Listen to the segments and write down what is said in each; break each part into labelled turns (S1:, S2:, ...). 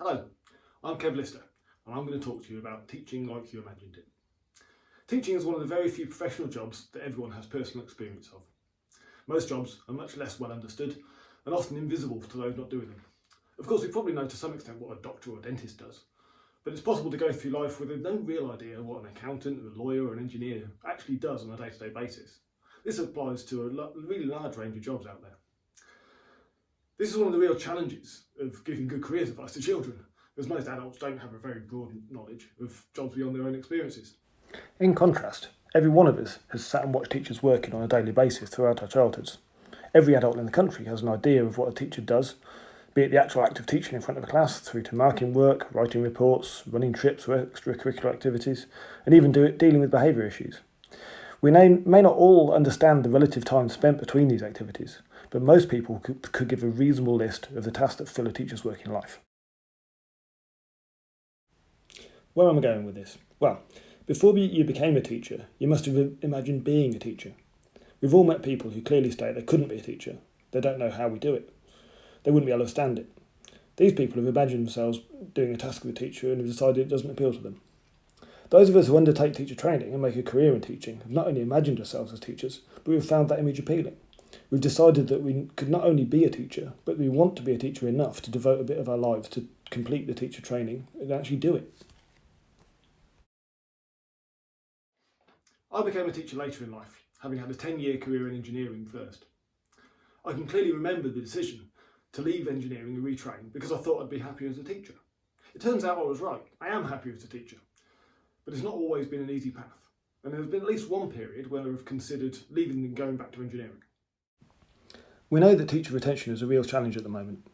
S1: Hello, I'm Kev Lister, and I'm going to talk to you about teaching like you imagined it. Teaching is one of the very few professional jobs that everyone has personal experience of. Most jobs are much less well understood and often invisible to those not doing them. Of course, we probably know to some extent what a doctor or a dentist does, but it's possible to go through life with no real idea what an accountant, a lawyer or an engineer actually does on a day-to-day basis. This applies to a really large range of jobs out there. This is one of the real challenges of giving good careers advice to children, as most adults don't have a very broad knowledge of jobs beyond their own experiences.
S2: In contrast, every one of us has sat and watched teachers working on a daily basis throughout our childhoods. Every adult in the country has an idea of what a teacher does, be it the actual act of teaching in front of a class, through to marking work, writing reports, running trips or extracurricular activities, and even dealing with behaviour issues. We may not all understand the relative time spent between these activities, but most people could give a reasonable list of the tasks that fill a teacher's working life. Where am I going with this? Well, before you became a teacher, you must have imagined being a teacher. We've all met people who clearly state they couldn't be a teacher. They don't know how we do it. They wouldn't be able to stand it. These people have imagined themselves doing a task of a teacher and have decided it doesn't appeal to them. Those of us who undertake teacher training and make a career in teaching have not only imagined ourselves as teachers, but we've found that image appealing. We've decided that we could not only be a teacher, but we want to be a teacher enough to devote a bit of our lives to complete the teacher training and actually do it.
S1: I became a teacher later in life, having had a 10-year career in engineering first. I can clearly remember the decision to leave engineering and retrain because I thought I'd be happier as a teacher. It turns out I was right. I am happier as a teacher, but it's not always been an easy path. And there's been at least one period where I've considered leaving and going back to engineering.
S2: We know that teacher retention is a real challenge at the moment.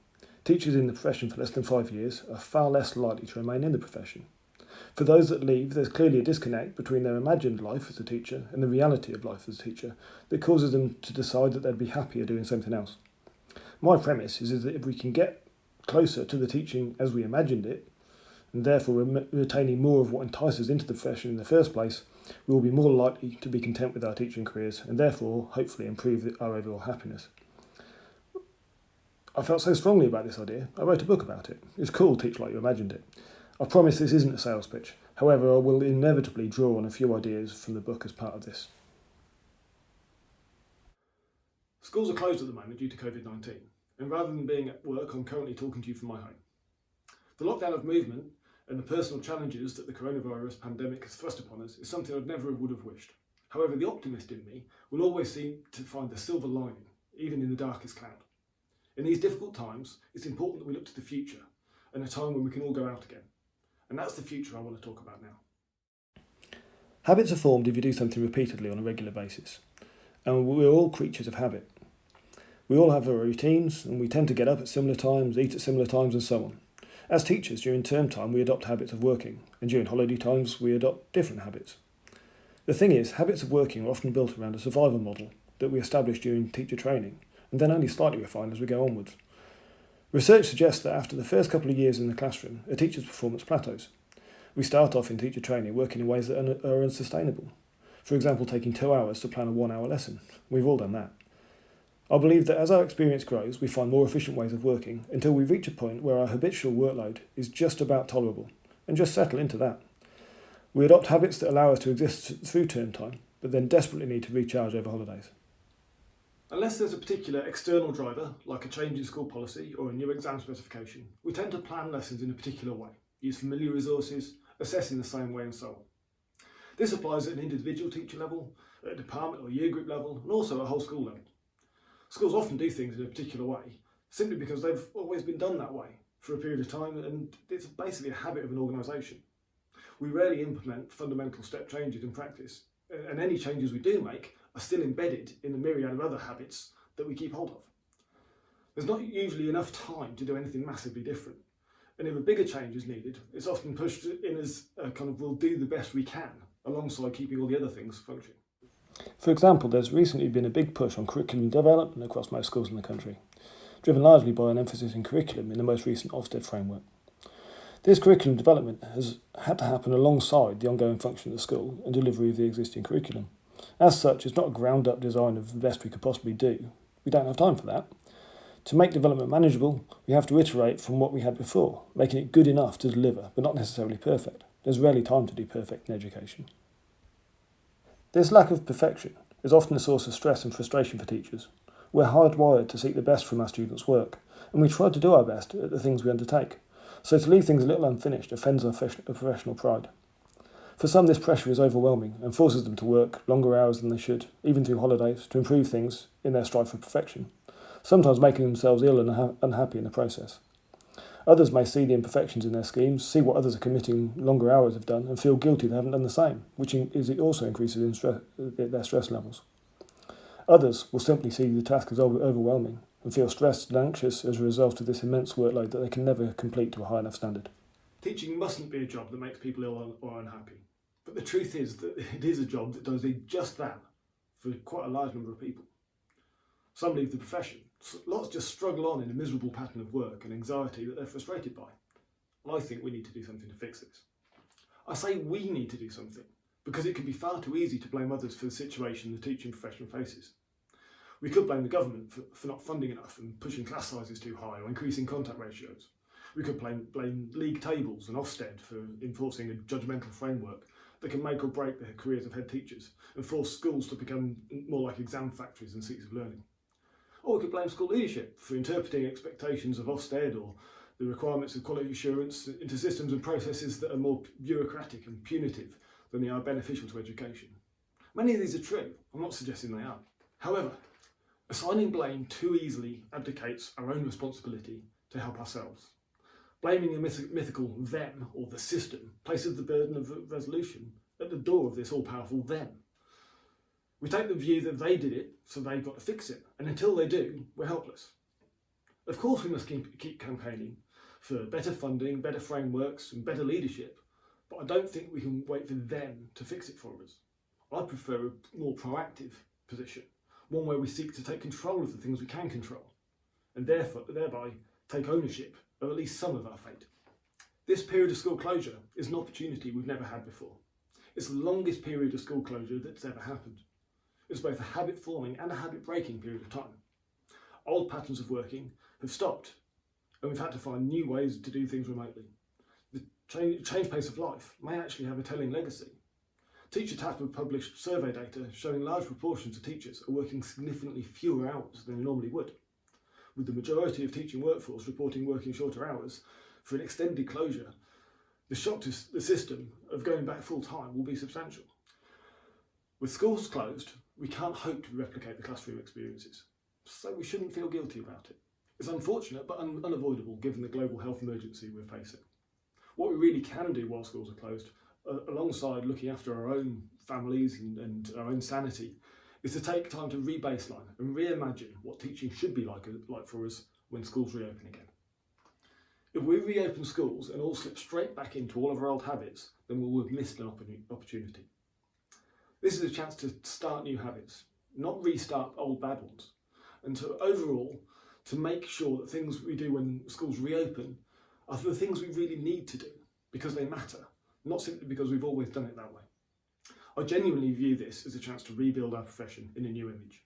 S2: Teachers in the profession for less than 5 years are far less likely to remain in the profession. For those that leave, there's clearly a disconnect between their imagined life as a teacher and the reality of life as a teacher that causes them to decide that they'd be happier doing something else. My premise is that if we can get closer to the teaching as we imagined it, and therefore retaining more of what entices us into the profession in the first place, we will be more likely to be content with our teaching careers and therefore hopefully improve our overall happiness. I felt so strongly about this idea, I wrote a book about it. It's called Teach Like You Imagined It. I promise this isn't a sales pitch. However, I will inevitably draw on a few ideas from the book as part of this.
S1: Schools are closed at the moment due to COVID-19, and rather than being at work, I'm currently talking to you from my home. The lockdown of movement and the personal challenges that the coronavirus pandemic has thrust upon us is something I'd never would have wished. However, the optimist in me will always seem to find the silver lining, even in the darkest cloud. In these difficult times, it's important that we look to the future and a time when we can all go out again. And that's the future I want to talk about now.
S2: Habits are formed if you do something repeatedly on a regular basis. And we're all creatures of habit. We all have our routines, and we tend to get up at similar times, eat at similar times, and so on. As teachers, during term time, we adopt habits of working, and during holiday times, we adopt different habits. The thing is, habits of working are often built around a survival model that we establish during teacher training, and then only slightly refined as we go onwards. Research suggests that after the first couple of years in the classroom, a teacher's performance plateaus. We start off in teacher training working in ways that are unsustainable. For example, taking 2 hours to plan a 1 hour lesson. We've all done that. I believe that as our experience grows, we find more efficient ways of working until we reach a point where our habitual workload is just about tolerable, and just settle into that. We adopt habits that allow us to exist through term time, but then desperately need to recharge over holidays.
S1: Unless there's a particular external driver, like a change in school policy or a new exam specification, we tend to plan lessons in a particular way, use familiar resources, assess in the same way, and so on. This applies at an individual teacher level, at a department or year group level, and also at a whole school level. Schools often do things in a particular way, simply because they've always been done that way for a period of time, and it's basically a habit of an organisation. We rarely implement fundamental step changes in practice, and any changes we do make are still embedded in the myriad of other habits that we keep hold of. There's not usually enough time to do anything massively different, and if a bigger change is needed, it's often pushed in as a kind of we'll do the best we can, alongside keeping all the other things functioning.
S2: For example, there's recently been a big push on curriculum development across most schools in the country, driven largely by an emphasis in curriculum in the most recent Ofsted framework. This curriculum development has had to happen alongside the ongoing function of the school and delivery of the existing curriculum. As such, it's not a ground-up design of the best we could possibly do. We don't have time for that. To make development manageable, we have to iterate from what we had before, making it good enough to deliver, but not necessarily perfect. There's rarely time to do perfect in education. This lack of perfection is often a source of stress and frustration for teachers. We're hardwired to seek the best from our students' work, and we try to do our best at the things we undertake. So to leave things a little unfinished offends our professional pride. For some, this pressure is overwhelming and forces them to work longer hours than they should, even through holidays, to improve things in their strive for perfection, sometimes making themselves ill and unhappy in the process. Others may see the imperfections in their schemes, see what others are committing longer hours have done, and feel guilty they haven't done the same, which also increases their stress levels. Others will simply see the task as overwhelming and feel stressed and anxious as a result of this immense workload that they can never complete to a high enough standard.
S1: Teaching mustn't be a job that makes people ill or unhappy. But the truth is that it is a job that does just that for quite a large number of people. Some leave the profession. Lots just struggle on in a miserable pattern of work and anxiety that they're frustrated by. And I think we need to do something to fix this. I say we need to do something because it can be far too easy to blame others for the situation the teaching profession faces. We could blame the government for not funding enough and pushing class sizes too high or increasing contact ratios. We could blame league tables and Ofsted for enforcing a judgmental framework that can make or break the careers of head teachers and force schools to become more like exam factories than seats of learning. Or we could blame school leadership for interpreting expectations of Ofsted or the requirements of quality assurance into systems and processes that are more bureaucratic and punitive than they are beneficial to education. Many of these are true. I'm not suggesting they are. However, assigning blame too easily abdicates our own responsibility to help ourselves. Blaming a mythical them or the system places the burden of resolution at the door of this all-powerful them. We take the view that they did it, so they've got to fix it, and until they do, we're helpless. Of course we must keep campaigning for better funding, better frameworks and better leadership, but I don't think we can wait for them to fix it for us. I prefer a more proactive position, one where we seek to take control of the things we can control, and thereby take ownership of at least some of our fate. This period of school closure is an opportunity we've never had before. It's the longest period of school closure that's ever happened. It's both a habit-forming and a habit-breaking period of time. Old patterns of working have stopped, and we've had to find new ways to do things remotely. The change pace of life may actually have a telling legacy. Teacher Task have published survey data showing large proportions of teachers are working significantly fewer hours than they normally would, with the majority of teaching workforce reporting working shorter hours. For an extended closure, the shock to the system of going back full-time will be substantial. With schools closed, we can't hope to replicate the classroom experiences, so we shouldn't feel guilty about it. It's unfortunate but unavoidable given the global health emergency we're facing. What we really can do while schools are closed, alongside looking after our own families and our own sanity, is to take time to re-baseline and reimagine what teaching should be like for us when schools reopen again. If we reopen schools and all slip straight back into all of our old habits, then we'll have missed an opportunity. This is a chance to start new habits, not restart old bad ones, and to make sure that things we do when schools reopen are the things we really need to do because they matter, not simply because we've always done it that way. I genuinely view this as a chance to rebuild our profession in a new image,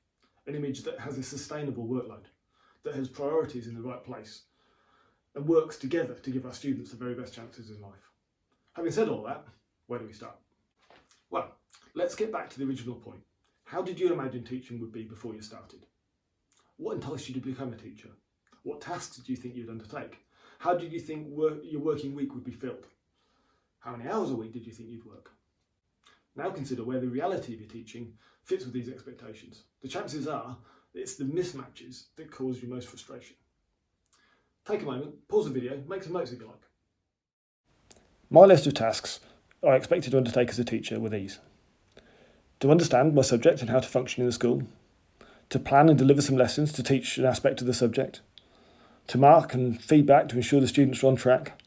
S1: an image that has a sustainable workload, that has priorities in the right place, and works together to give our students the very best chances in life. Having said all that, where do we start? Well, let's get back to the original point. How did you imagine teaching would be before you started? What enticed you to become a teacher? What tasks did you think you'd undertake? How did you think your working week would be filled? How many hours a week did you think you'd work? Now consider where the reality of your teaching fits with these expectations. The chances are that it's the mismatches that cause you most frustration. Take a moment, pause the video, make some notes if you like.
S2: My list of tasks I expected to undertake as a teacher were these: to understand my subject and how to function in the school, to plan and deliver some lessons to teach an aspect of the subject, to mark and feedback to ensure the students are on track,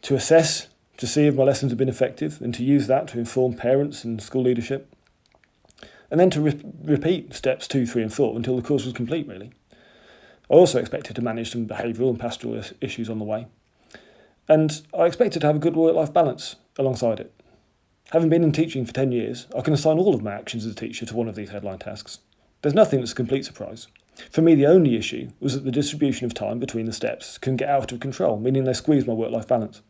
S2: to assess to see if my lessons have been effective and to use that to inform parents and school leadership, and then to repeat steps 2, 3 and 4 until the course was complete really. I also expected to manage some behavioural and pastoral issues on the way, and I expected to have a good work-life balance alongside it. Having been in teaching for 10 years, I can assign all of my actions as a teacher to one of these headline tasks. There's nothing that's a complete surprise. For me, the only issue was that the distribution of time between the steps can get out of control, meaning they squeeze my work-life balance.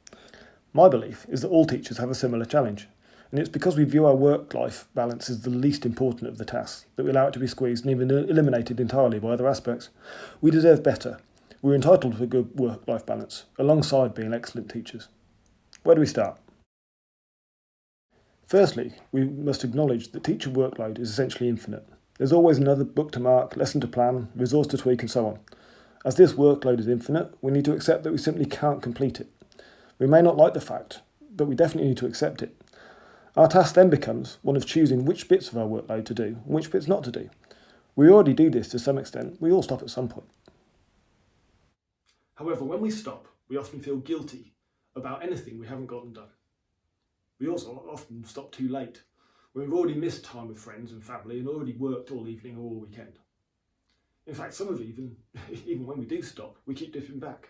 S2: My belief is that all teachers have a similar challenge, and it's because we view our work-life balance as the least important of the tasks that we allow it to be squeezed and even eliminated entirely by other aspects. We deserve better. We're entitled to a good work-life balance, alongside being excellent teachers. Where do we start? Firstly, we must acknowledge that teacher workload is essentially infinite. There's always another book to mark, lesson to plan, resource to tweak, and so on. As this workload is infinite, we need to accept that we simply can't complete it. We may not like the fact, but we definitely need to accept it. Our task then becomes one of choosing which bits of our workload to do and which bits not to do. We already do this to some extent. We all stop at some point.
S1: However, when we stop, we often feel guilty about anything we haven't gotten done. We also often stop too late, when we've already missed time with friends and family and already worked all evening or all weekend. In fact, some of even when we do stop, we keep dipping back,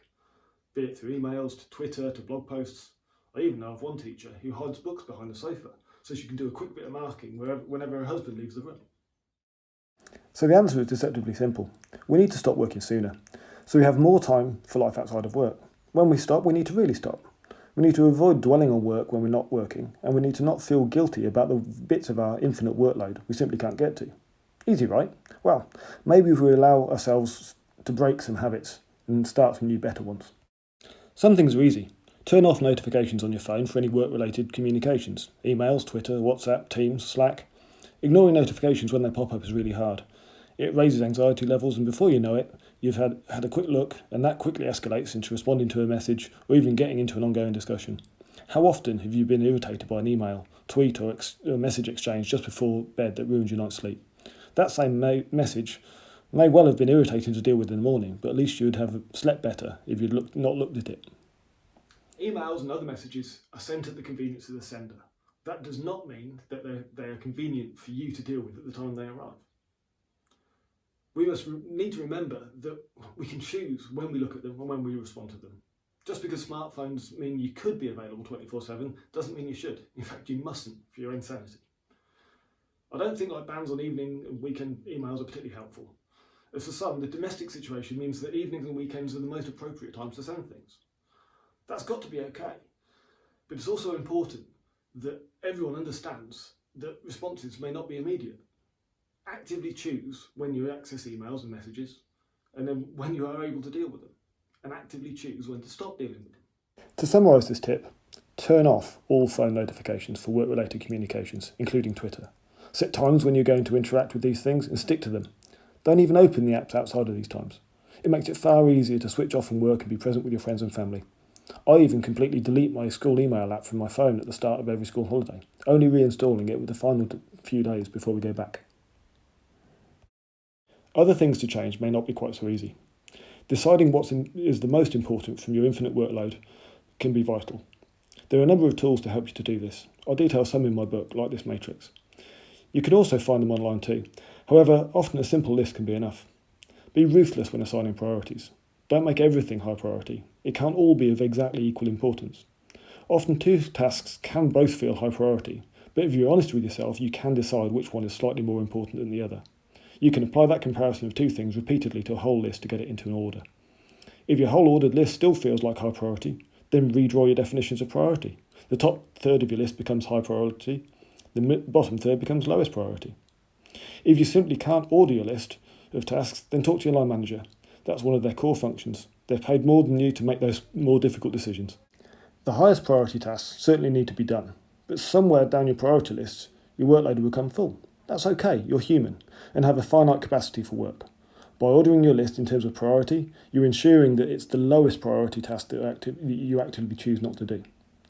S1: be it through emails, to Twitter, to blog posts. I even know of one teacher who hides books behind the sofa so she can do a quick bit of marking whenever her husband leaves the room.
S2: So the answer is deceptively simple. We need to stop working sooner, so we have more time for life outside of work. When we stop, we need to really stop. We need to avoid dwelling on work when we're not working, and we need to not feel guilty about the bits of our infinite workload we simply can't get to. Easy, right? Well, maybe if we allow ourselves to break some habits and start some new better ones. Some things are easy. Turn off notifications on your phone for any work-related communications. Emails, Twitter, WhatsApp, Teams, Slack. Ignoring notifications when they pop up is really hard. It raises anxiety levels, and before you know it, you've had a quick look, and that quickly escalates into responding to a message or even getting into an ongoing discussion. How often have you been irritated by an email, tweet or a message exchange just before bed that ruins your night's sleep? That same message may well have been irritating to deal with in the morning, but at least you would have slept better if you'd not looked at it.
S1: Emails and other messages are sent at the convenience of the sender. That does not mean that they are convenient for you to deal with at the time they arrive. We need to remember that we can choose when we look at them and when we respond to them. Just because smartphones mean you could be available 24/7 doesn't mean you should. In fact, you mustn't for your own sanity. I don't think bans on evening and weekend emails are particularly helpful. As for some, the domestic situation means that evenings and weekends are the most appropriate times to send things. That's got to be okay. But it's also important that everyone understands that responses may not be immediate. Actively choose when you access emails and messages, and then when you are able to deal with them, and actively choose when to stop dealing with them.
S2: To summarise this tip, turn off all phone notifications for work-related communications, including Twitter. Set times when you're going to interact with these things and stick to them. Don't even open the apps outside of these times. It makes it far easier to switch off from work and be present with your friends and family. I even completely delete my school email app from my phone at the start of every school holiday, only reinstalling it with the final few days before we go back. Other things to change may not be quite so easy. Deciding what is the most important from your infinite workload can be vital. There are a number of tools to help you to do this. I'll detail some in my book, like this matrix. You can also find them online too. However, often a simple list can be enough. Be ruthless when assigning priorities. Don't make everything high priority. It can't all be of exactly equal importance. Often two tasks can both feel high priority, but if you're honest with yourself, you can decide which one is slightly more important than the other. You can apply that comparison of two things repeatedly to a whole list to get it into an order. If your whole ordered list still feels like high priority, then redraw your definitions of priority. The top third of your list becomes high priority, the bottom third becomes lowest priority. If you simply can't order your list of tasks, then talk to your line manager. That's one of their core functions. They're paid more than you to make those more difficult decisions. The highest priority tasks certainly need to be done, but somewhere down your priority list, your workload will become full. That's okay, you're human, and have a finite capacity for work. By ordering your list in terms of priority, you're ensuring that it's the lowest priority task that you actively choose not to do.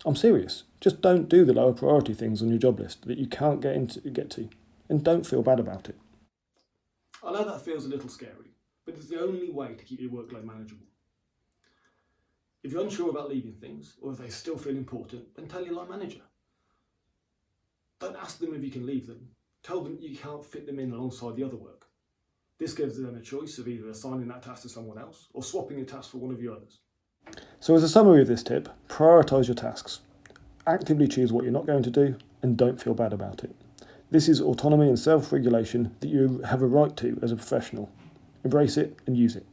S2: I'm serious. Just don't do the lower priority things on your job list that you can't get to, and don't feel bad about it.
S1: I know that feels a little scary, but it's the only way to keep your workload manageable. If you're unsure about leaving things, or if they still feel important, then tell your line manager. Don't ask them if you can leave them. Tell them you can't fit them in alongside the other work. This gives them a choice of either assigning that task to someone else or swapping a task for one of your others.
S2: So as a summary of this tip, prioritise your tasks. Actively choose what you're not going to do and don't feel bad about it. This is autonomy and self-regulation that you have a right to as a professional. Embrace it and use it.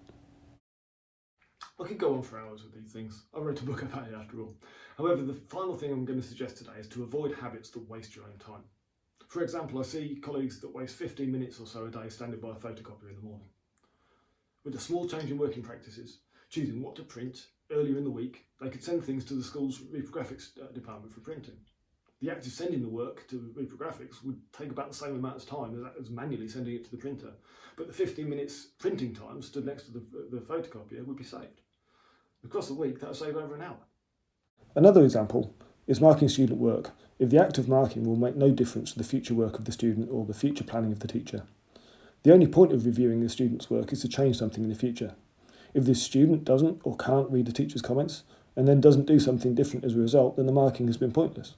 S1: I could go on for hours with these things. I wrote a book about it after all. However, the final thing I'm going to suggest today is to avoid habits that waste your own time. For example, I see colleagues that waste 15 minutes or so a day standing by a photocopier in the morning. With a small change in working practices, choosing what to print earlier in the week, they could send things to the school's reprographics department for printing. The act of sending the work to reprographics would take about the same amount of time as manually sending it to the printer, but the 15 minutes printing time stood next to the photocopier would be saved. Across the week, that would save over an hour.
S2: Another example is marking student work if the act of marking will make no difference to the future work of the student or the future planning of the teacher. The only point of reviewing the student's work is to change something in the future. If the student doesn't or can't read the teacher's comments and then doesn't do something different as a result, then the marking has been pointless.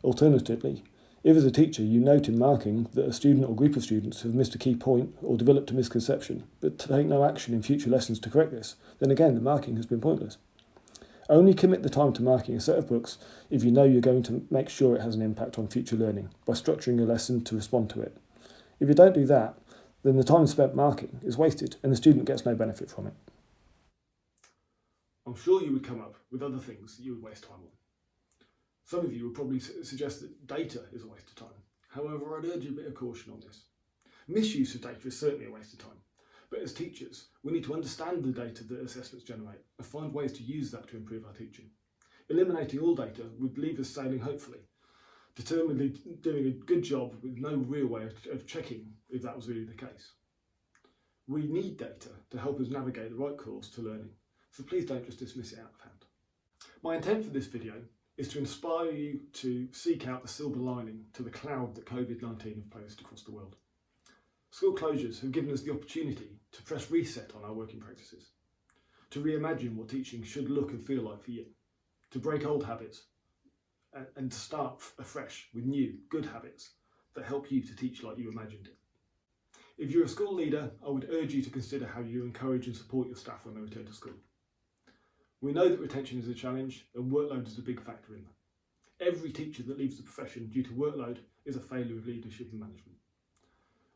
S2: Alternatively, if as a teacher you note in marking that a student or group of students have missed a key point or developed a misconception, but take no action in future lessons to correct this, then again the marking has been pointless. Only commit the time to marking a set of books if you know you're going to make sure it has an impact on future learning by structuring a lesson to respond to it. If you don't do that, then the time spent marking is wasted and the student gets no benefit from it.
S1: I'm sure you would come up with other things that you would waste time on. Some of you would probably suggest that data is a waste of time. However, I'd urge a bit of caution on this. Misuse of data is certainly a waste of time, but as teachers, we need to understand the data that assessments generate and find ways to use that to improve our teaching. Eliminating all data would leave us sailing hopefully, determinedly doing a good job with no real way of checking if that was really the case. We need data to help us navigate the right course to learning, so please don't just dismiss it out of hand. My intent for this video is to inspire you to seek out the silver lining to the cloud that COVID-19 have posed across the world. School closures have given us the opportunity to press reset on our working practices, to reimagine what teaching should look and feel like for you, to break old habits and to start afresh with new, good habits that help you to teach like you imagined it. If you're a school leader, I would urge you to consider how you encourage and support your staff when they return to school. We know that retention is a challenge and workload is a big factor in that. Every teacher that leaves the profession due to workload is a failure of leadership and management.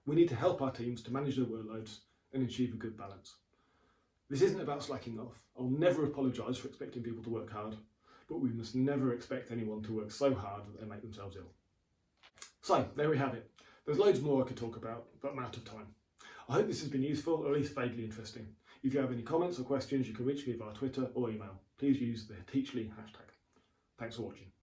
S1: We need to help our teams to manage their workloads and achieve a good balance. This isn't about slacking off. I'll never apologise for expecting people to work hard, but we must never expect anyone to work so hard that they make themselves ill. So, there we have it. There's loads more I could talk about, but I'm out of time. I hope this has been useful, or at least vaguely interesting. If you have any comments or questions, you can reach me via Twitter or email. Please use the Teachly hashtag. Thanks for watching.